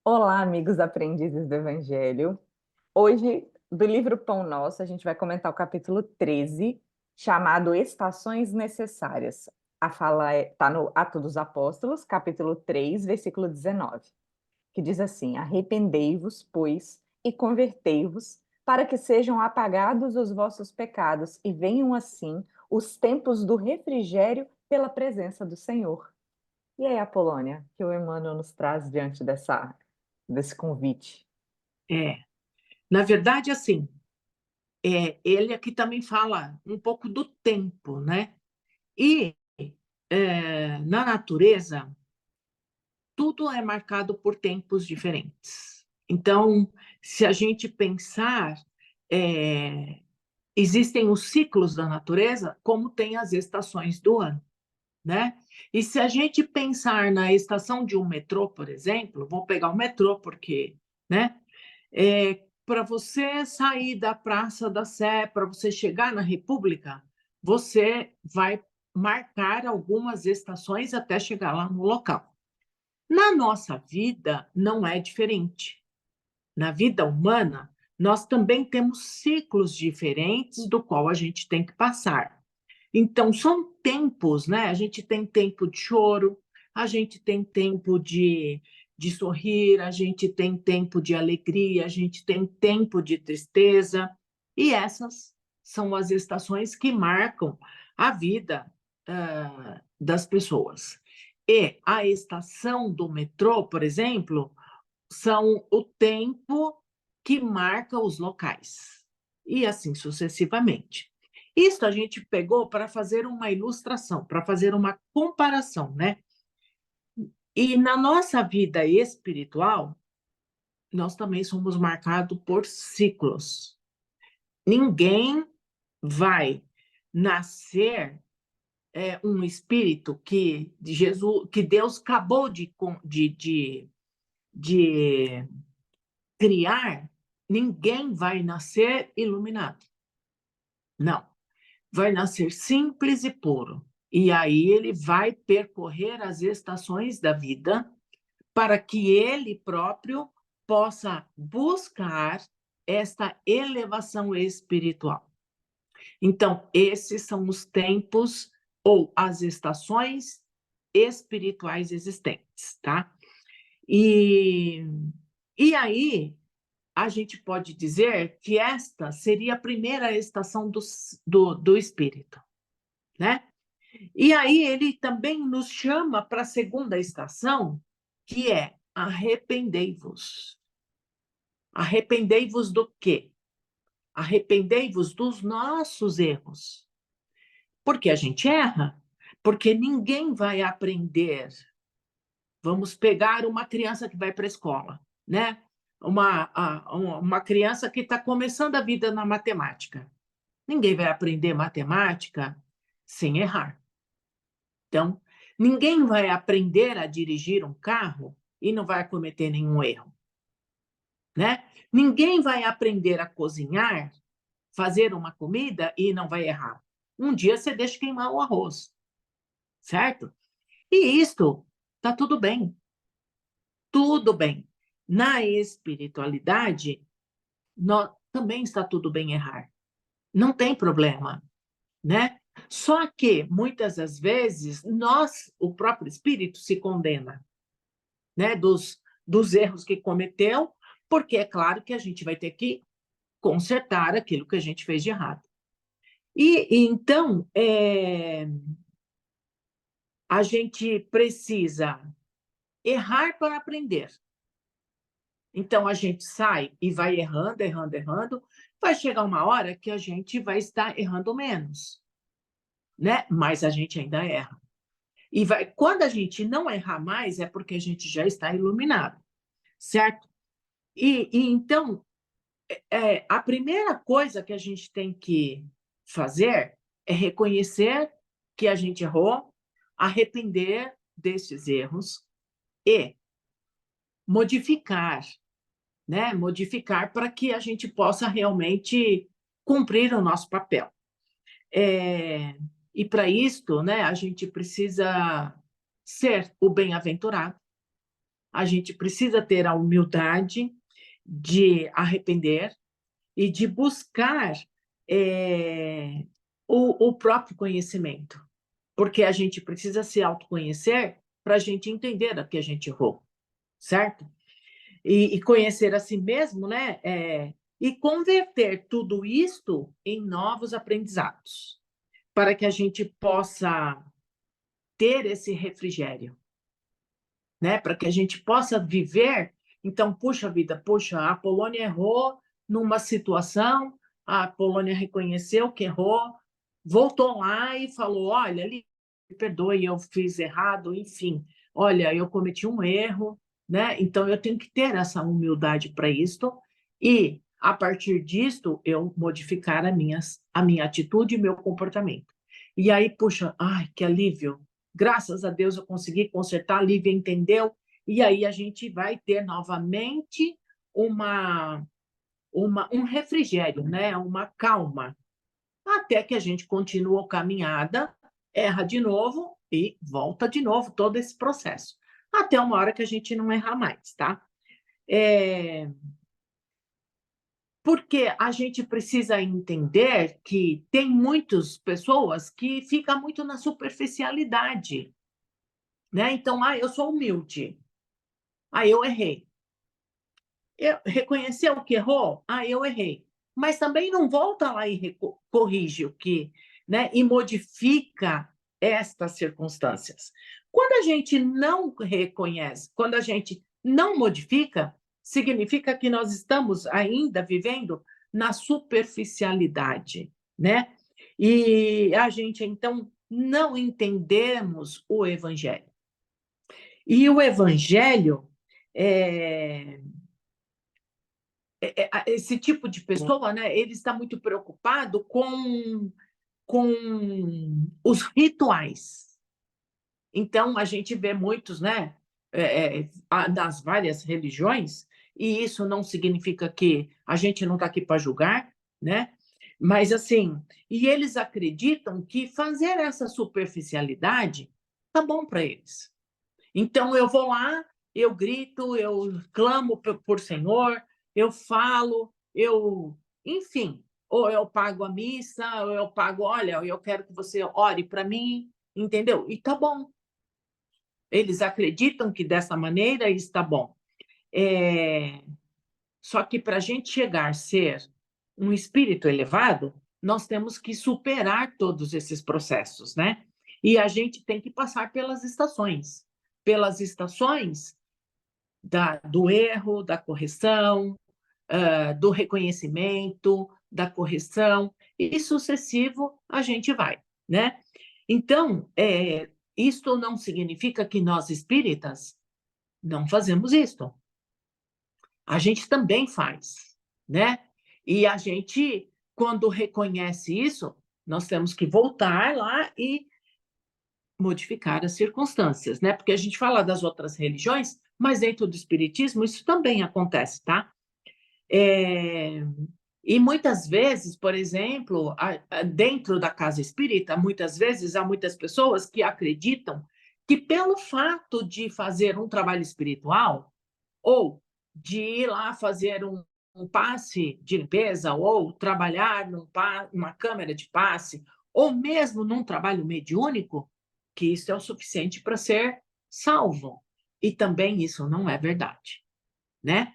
Olá, amigos aprendizes do Evangelho. Hoje, do livro Pão Nosso, a gente vai comentar o capítulo 13, chamado Estações Necessárias. A fala está no Atos dos Apóstolos, capítulo 3, versículo 19, que diz assim: Arrependei-vos, pois, e convertei-vos, para que sejam apagados os vossos pecados e venham assim os tempos do refrigério pela presença do Senhor. E aí, Apolônia, que o Emmanuel nos traz diante desse convite? É, na verdade, assim, ele aqui também fala um pouco do tempo, né? E na natureza, tudo é marcado por tempos diferentes. Então, se a gente pensar, é, existem os ciclos da natureza, como tem as estações do ano, né? E se a gente pensar na estação de um metrô, por exemplo, vou pegar o metrô porque, né? Para você sair da Praça da Sé, para você chegar na República, você vai marcar algumas estações até chegar lá no local. Na nossa vida, não é diferente. Na vida humana, nós também temos ciclos diferentes do qual a gente tem que passar. Então, são tempos, né? A gente tem tempo de choro, a gente tem tempo de sorrir, a gente tem tempo de alegria, a gente tem tempo de tristeza, e essas são as estações que marcam a vida das pessoas. E a estação do metrô, por exemplo, são o tempo que marca os locais, e assim sucessivamente. Isso a gente pegou para fazer uma ilustração, para fazer uma comparação, né? E na nossa vida espiritual, nós também somos marcados por ciclos. Ninguém vai nascer um espírito que Jesus, que Deus acabou de criar, ninguém vai nascer iluminado. Não. Vai nascer simples e puro. E aí ele vai percorrer as estações da vida para que ele próprio possa buscar esta elevação espiritual. Então, esses são os tempos ou as estações espirituais existentes, tá? E, e aí, a gente pode dizer que esta seria a primeira estação do espírito, né? E aí ele também nos chama para a segunda estação, que é arrependei-vos. Arrependei-vos do quê? Arrependei-vos dos nossos erros. Porque a gente erra. Porque ninguém vai aprender. Vamos pegar uma criança que vai para a escola, né? Uma criança que está começando a vida na matemática. Ninguém vai aprender matemática sem errar. Então, ninguém vai aprender a dirigir um carro e não vai cometer nenhum erro, né? Ninguém vai aprender a cozinhar, fazer uma comida e não vai errar. Um dia você deixa queimar o arroz, certo? E isto tá tudo bem, tudo bem. Na espiritualidade, também está tudo bem errar. Não tem problema, né? Só que muitas das vezes nós, o próprio espírito, se condena, né, dos erros que cometeu, porque é claro que a gente vai ter que consertar aquilo que a gente fez de errado. E então, a gente precisa errar para aprender. Então, a gente sai e vai errando, errando, errando, vai chegar uma hora que a gente vai estar errando menos, né? Mas a gente ainda erra. Quando a gente não errar mais, é porque a gente já está iluminado, certo? E então, a primeira coisa que a gente tem que fazer é reconhecer que a gente errou, arrepender desses erros e modificar, né? Modificar para que a gente possa realmente cumprir o nosso papel. E para isto, né, a gente precisa ser o bem-aventurado, a gente precisa ter a humildade de arrepender e de buscar o próprio conhecimento, porque a gente precisa se autoconhecer para a gente entender o que a gente errou, certo? E conhecer a si mesmo, né? E converter tudo isto em novos aprendizados, para que a gente possa ter esse refrigério, né? Para que a gente possa viver. Então, puxa vida, puxa, a Polônia errou numa situação, a Polônia reconheceu que errou, voltou lá e falou: olha, me perdoe, eu fiz errado, enfim, olha, eu cometi um erro, né? Então eu tenho que ter essa humildade para isto e a partir disto eu modificar a minha atitude e meu comportamento. E aí, puxa, ai, que alívio! Graças a Deus eu consegui consertar, a Lívia entendeu, e aí a gente vai ter novamente um refrigério, né? Uma calma, até que a gente continua a caminhada, erra de novo e volta de novo todo esse processo, até uma hora que a gente não errar mais, tá? É, porque a gente precisa entender que tem muitas pessoas que ficam muito na superficialidade, né? Então, eu sou humilde, eu errei. Reconheceu que errou? Eu errei. Mas também não volta lá e corrige o que, né? E modifica estas circunstâncias. Quando a gente não reconhece, quando a gente não modifica, significa que nós estamos ainda vivendo na superficialidade, né? E a gente, então, não entendemos o Evangelho. E o Evangelho é, esse tipo de pessoa, né, ele está muito preocupado com os rituais. Então, a gente vê muitos, né, das várias religiões, e isso não significa que a gente não está aqui para julgar, né? Mas, assim, e eles acreditam que fazer essa superficialidade tá bom para eles. Então, eu vou lá, eu grito, eu clamo por Senhor, eu falo, enfim, ou eu pago a missa, ou eu pago, olha, eu quero que você ore para mim, entendeu? E tá bom. Eles acreditam que dessa maneira está bom. É... Só que para a gente chegar a ser um espírito elevado, nós temos que superar todos esses processos, né? E a gente tem que passar pelas estações do erro, da correção, do reconhecimento, da correção, e sucessivo a gente vai, né? Então, isto não significa que nós espíritas não fazemos isto. A gente também faz, né? E a gente, quando reconhece isso, nós temos que voltar lá e modificar as circunstâncias, né? Porque a gente fala das outras religiões, mas dentro do espiritismo isso também acontece, tá? E muitas vezes, por exemplo, dentro da casa espírita, muitas vezes há muitas pessoas que acreditam que pelo fato de fazer um trabalho espiritual ou de ir lá fazer um passe de limpeza ou trabalhar numa câmara de passe ou mesmo num trabalho mediúnico, que isso é o suficiente para ser salvo. E também isso não é verdade, né?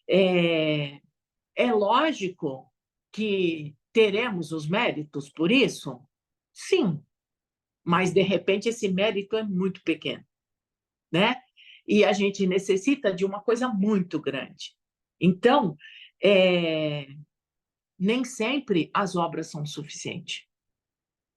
É, é lógico que teremos os méritos por isso? Sim, mas de repente esse mérito é muito pequeno, né? E a gente necessita de uma coisa muito grande. Então, nem sempre as obras são suficientes,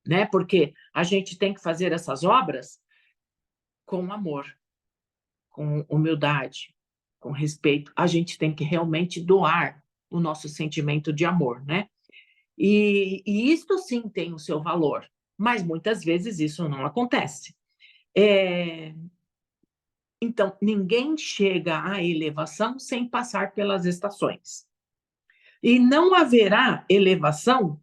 né? Porque a gente tem que fazer essas obras com amor, com humildade, com respeito. A gente tem que realmente doar o nosso sentimento de amor, né? E isto sim tem o seu valor, mas muitas vezes isso não acontece. Então, ninguém chega à elevação sem passar pelas estações. E não haverá elevação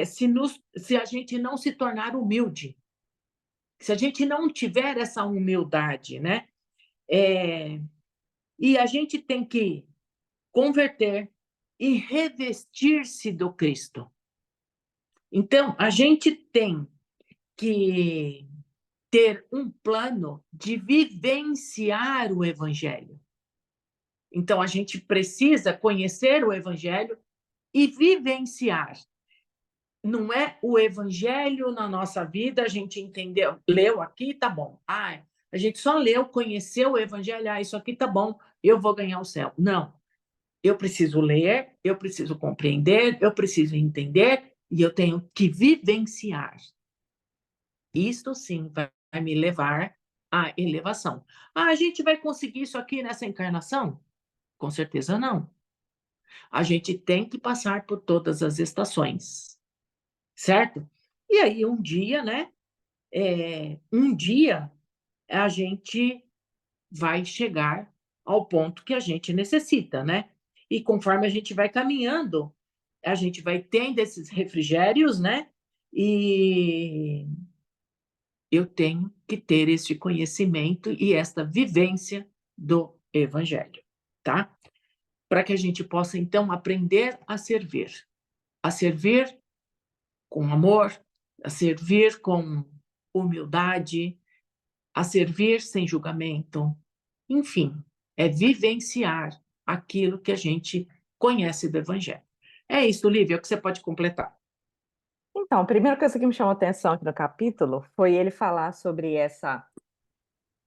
se a gente não se tornar humilde, se a gente não tiver essa humildade, né? E a gente tem que converter e revestir-se do Cristo. Então, a gente tem que ter um plano de vivenciar o Evangelho. Então, a gente precisa conhecer o Evangelho e vivenciar. Não é o Evangelho na nossa vida, a gente entendeu, leu aqui, tá bom. Ah, a gente só leu, conheceu o Evangelho, ah, isso aqui tá bom, eu vou ganhar o céu. Não. Eu preciso ler, eu preciso compreender, eu preciso entender e eu tenho que vivenciar. Isto sim vai me levar à elevação. Ah, a gente vai conseguir isso aqui nessa encarnação? Com certeza não. A gente tem que passar por todas as estações, certo? E aí, um dia, né? Um dia a gente vai chegar ao ponto que a gente necessita, né? E conforme a gente vai caminhando, a gente vai tendo esses refrigérios, né? E eu tenho que ter esse conhecimento e esta vivência do Evangelho, tá? Para que a gente possa, então, aprender a servir com amor, a servir com humildade, a servir sem julgamento, enfim, é vivenciar aquilo que a gente conhece do Evangelho. É isso, Lívia, o que você pode completar. Então, a primeira coisa que me chamou a atenção aqui no capítulo foi ele falar sobre essa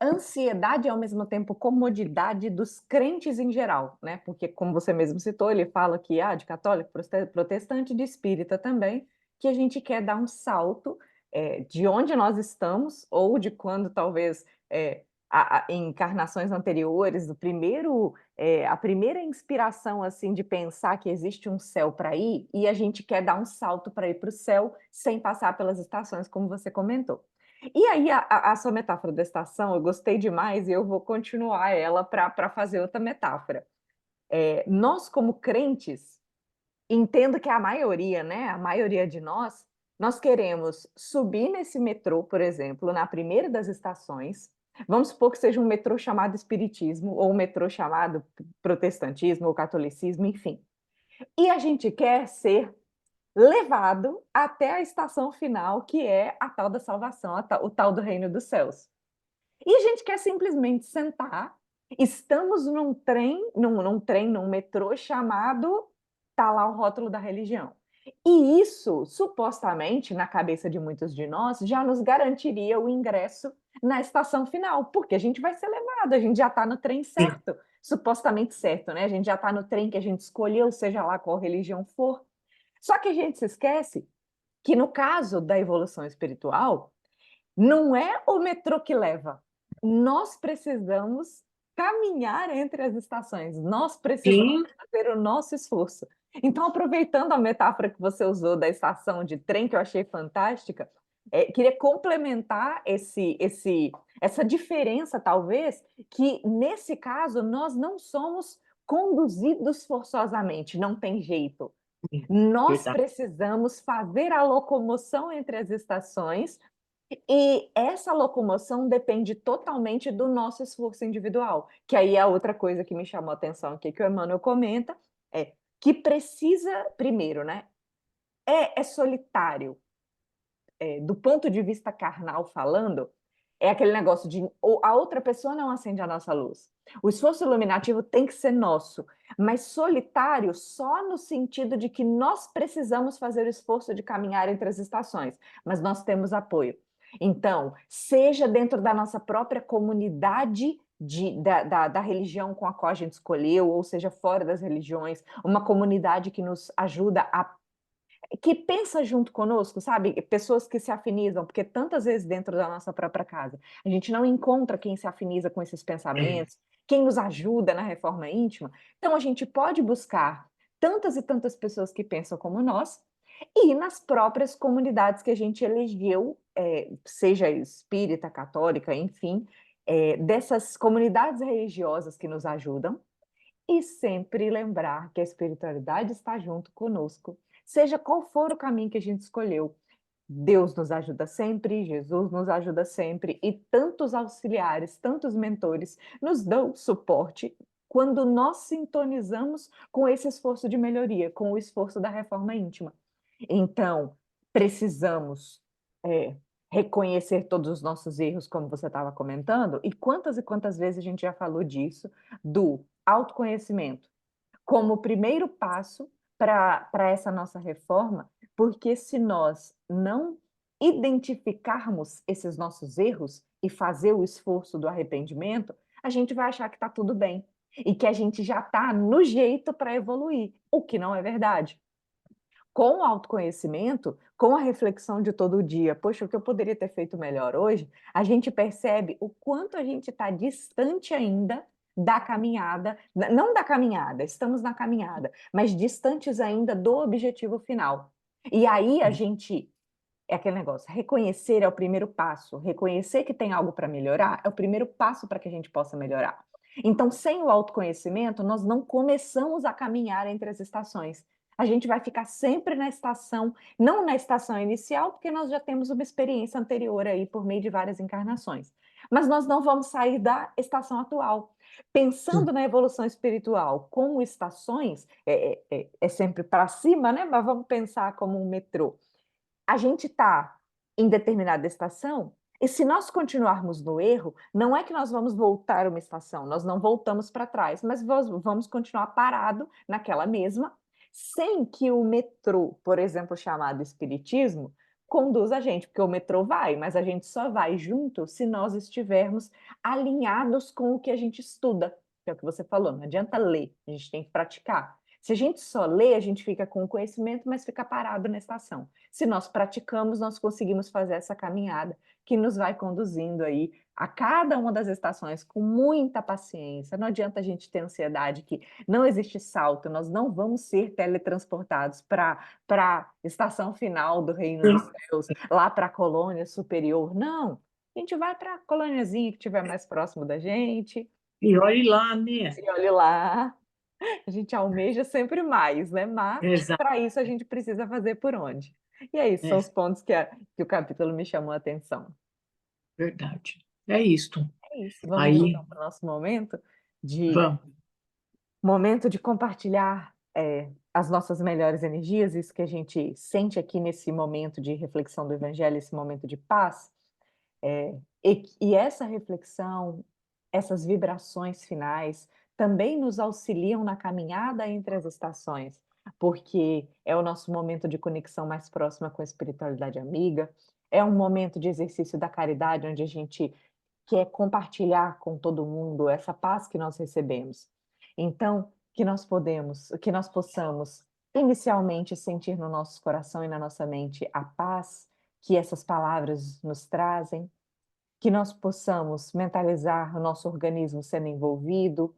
ansiedade e, ao mesmo tempo, comodidade dos crentes em geral, né? Porque, como você mesmo citou, ele fala que, de católico, protestante, de espírita também, que a gente quer dar um salto de onde nós estamos, ou de quando talvez em encarnações anteriores, a primeira inspiração assim de pensar que existe um céu para ir, e a gente quer dar um salto para ir para o céu sem passar pelas estações, como você comentou. E aí, a sua metáfora da estação, eu gostei demais e eu vou continuar ela para fazer outra metáfora. Nós, como crentes, entendo que a maioria, né? A maioria de nós queremos subir nesse metrô, por exemplo, na primeira das estações. Vamos supor que seja um metrô chamado Espiritismo, ou um metrô chamado Protestantismo, ou Catolicismo, enfim. E a gente quer ser levado até a estação final, que é a tal da salvação, o tal do reino dos céus. E a gente quer simplesmente sentar. Estamos num metrô chamado. Tá lá o rótulo da religião. E isso, supostamente, na cabeça de muitos de nós, já nos garantiria o ingresso na estação final, porque a gente vai ser levado, a gente já está no trem certo, supostamente certo, né? A gente já está no trem que a gente escolheu, seja lá qual religião for. Só que a gente se esquece que, no caso da evolução espiritual, não é o metrô que leva. Nós precisamos caminhar entre as estações. Nós precisamos Sim, fazer o nosso esforço. Então, aproveitando a metáfora que você usou da estação de trem, que eu achei fantástica, queria complementar essa diferença, talvez, que nesse caso nós não somos conduzidos forçosamente, não tem jeito. Nós verdade. precisamos fazer a locomoção entre as estações e essa locomoção depende totalmente do nosso esforço individual, que aí é a outra coisa que me chamou a atenção aqui, que o Emmanuel comenta, que precisa, primeiro, né, é solitário, do ponto de vista carnal falando, é aquele negócio de a outra pessoa não acende a nossa luz. O esforço iluminativo tem que ser nosso, mas solitário só no sentido de que nós precisamos fazer o esforço de caminhar entre as estações, mas nós temos apoio. Então, seja dentro da nossa própria comunidade da religião com a qual a gente escolheu, ou seja, fora das religiões, uma comunidade que nos ajuda que pensa junto conosco, sabe? Pessoas que se afinizam, porque tantas vezes dentro da nossa própria casa a gente não encontra quem se afiniza com esses É, pensamentos, quem nos ajuda na reforma íntima. Então a gente pode buscar tantas e tantas pessoas que pensam como nós e nas próprias comunidades que a gente elegeu, seja espírita, católica, enfim, dessas comunidades religiosas que nos ajudam e sempre lembrar que a espiritualidade está junto conosco, seja qual for o caminho que a gente escolheu. Deus nos ajuda sempre, Jesus nos ajuda sempre, e tantos auxiliares, tantos mentores nos dão suporte quando nós sintonizamos com esse esforço de melhoria, com o esforço da reforma íntima. Então, precisamos, reconhecer todos os nossos erros, como você estava comentando, e quantas vezes a gente já falou disso, do autoconhecimento como o primeiro passo para essa nossa reforma, porque se nós não identificarmos esses nossos erros e fazer o esforço do arrependimento, a gente vai achar que está tudo bem e que a gente já está no jeito para evoluir, o que não é verdade. Com o autoconhecimento, com a reflexão de todo dia, poxa, o que eu poderia ter feito melhor hoje, a gente percebe o quanto a gente está distante ainda da caminhada, não da caminhada, estamos na caminhada, mas distantes ainda do objetivo final. E aí a gente, é aquele negócio, reconhecer é o primeiro passo, reconhecer que tem algo para melhorar é o primeiro passo para que a gente possa melhorar. Então, sem o autoconhecimento, nós não começamos a caminhar entre as estações. A gente vai ficar sempre na estação, não na estação inicial, porque nós já temos uma experiência anterior aí por meio de várias encarnações. Mas nós não vamos sair da estação atual. Pensando na evolução espiritual como estações, é sempre para cima, né? Mas vamos pensar como um metrô. A gente está em determinada estação, e se nós continuarmos no erro, não é que nós vamos voltar uma estação, nós não voltamos para trás, mas vamos continuar parado naquela mesma, sem que o metrô, por exemplo, chamado espiritismo, conduza a gente, porque o metrô vai, mas a gente só vai junto se nós estivermos alinhados com o que a gente estuda, que é o que você falou, não adianta ler, a gente tem que praticar. Se a gente só lê, a gente fica com o conhecimento, mas fica parado na estação. Se nós praticamos, nós conseguimos fazer essa caminhada que nos vai conduzindo aí a cada uma das estações com muita paciência. Não adianta a gente ter ansiedade que não existe salto, nós não vamos ser teletransportados para a estação final do Reino dos Céus, lá para a colônia superior. Não, a gente vai para a colôniazinha que estiver mais próximo da gente, E olhe lá, né? e olhe lá. A gente almeja sempre mais, né? Mas Exato, para isso a gente precisa fazer por onde. E aí, é são os pontos que o capítulo me chamou a atenção. verdade. É isto. É isso. Vamos Aí, então para o nosso de vamos. momento de compartilhar as nossas melhores energias, isso que a gente sente aqui nesse momento de reflexão do Evangelho, esse momento de paz. E essa reflexão, essas vibrações finais, também nos auxiliam na caminhada entre as estações, porque é o nosso momento de conexão mais próxima com a espiritualidade amiga, é um momento de exercício da caridade, onde a gente quer compartilhar com todo mundo essa paz que nós recebemos. Então, que nós possamos inicialmente sentir no nosso coração e na nossa mente a paz que essas palavras nos trazem, que nós possamos mentalizar o nosso organismo sendo envolvido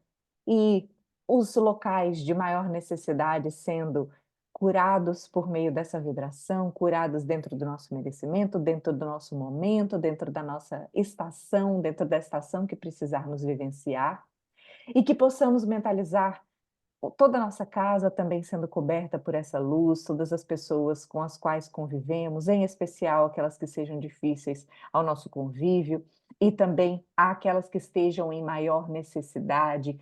e os locais de maior necessidade sendo curados por meio dessa vibração, curados dentro do nosso merecimento, dentro do nosso momento, dentro da nossa estação, dentro da estação que precisarmos vivenciar, e que possamos mentalizar toda a nossa casa também sendo coberta por essa luz, todas as pessoas com as quais convivemos, em especial aquelas que sejam difíceis ao nosso convívio, e também aquelas que estejam em maior necessidade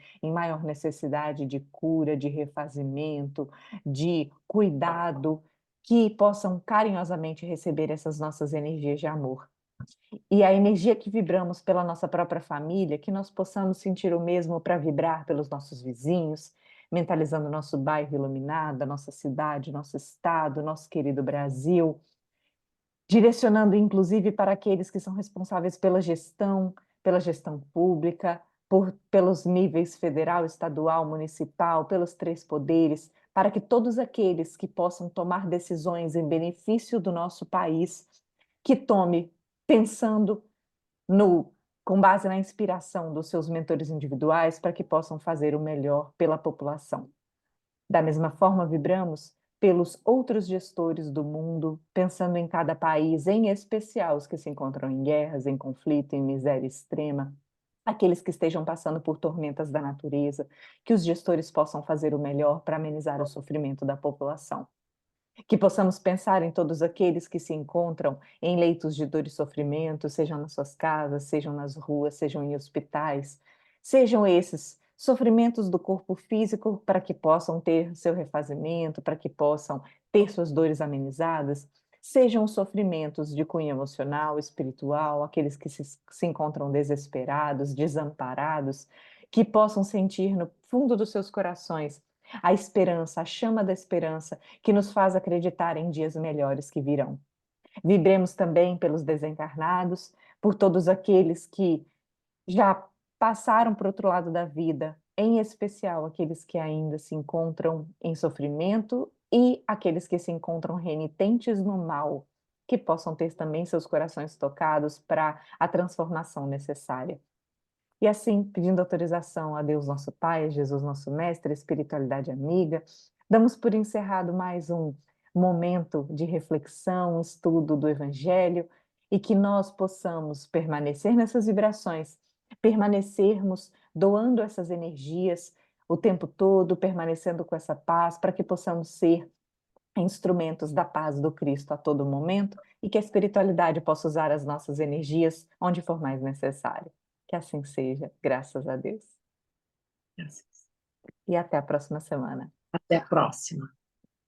de cura, de refazimento, de cuidado, que possam carinhosamente receber essas nossas energias de amor. E a energia que vibramos pela nossa própria família, que nós possamos sentir o mesmo para vibrar pelos nossos vizinhos, mentalizando o nosso bairro iluminado, a nossa cidade, nosso estado, nosso querido Brasil, direcionando inclusive para aqueles que são responsáveis pela gestão pública, pelos níveis federal, estadual, municipal, pelos três poderes, para que todos aqueles que possam tomar decisões em benefício do nosso país, que tome pensando no com base na inspiração dos seus mentores individuais para que possam fazer o melhor pela população. Da mesma forma, vibramos pelos outros gestores do mundo, pensando em cada país, em especial os que se encontram em guerras, em conflito, em miséria extrema, aqueles que estejam passando por tormentas da natureza, que os gestores possam fazer o melhor para amenizar o sofrimento da população. Que possamos pensar em todos aqueles que se encontram em leitos de dor e sofrimento, sejam nas suas casas, sejam nas ruas, sejam em hospitais, sejam esses sofrimentos do corpo físico para que possam ter seu refazimento, para que possam ter suas dores amenizadas, sejam os sofrimentos de cunho emocional, espiritual, aqueles que se encontram desesperados, desamparados, que possam sentir no fundo dos seus corações a esperança, a chama da esperança que nos faz acreditar em dias melhores que virão. Vibremos também pelos desencarnados, por todos aqueles que já passaram para o outro lado da vida, em especial aqueles que ainda se encontram em sofrimento e aqueles que se encontram renitentes no mal, que possam ter também seus corações tocados para a transformação necessária. E assim, pedindo autorização a Deus nosso Pai, a Jesus nosso Mestre, a espiritualidade amiga, damos por encerrado mais um momento de reflexão, estudo do Evangelho, e que nós possamos permanecer nessas vibrações, permanecermos doando essas energias o tempo todo, permanecendo com essa paz, para que possamos ser instrumentos da paz do Cristo a todo momento e que a espiritualidade possa usar as nossas energias onde for mais necessário. Que assim seja, graças a Deus. E até a próxima semana. Até a próxima.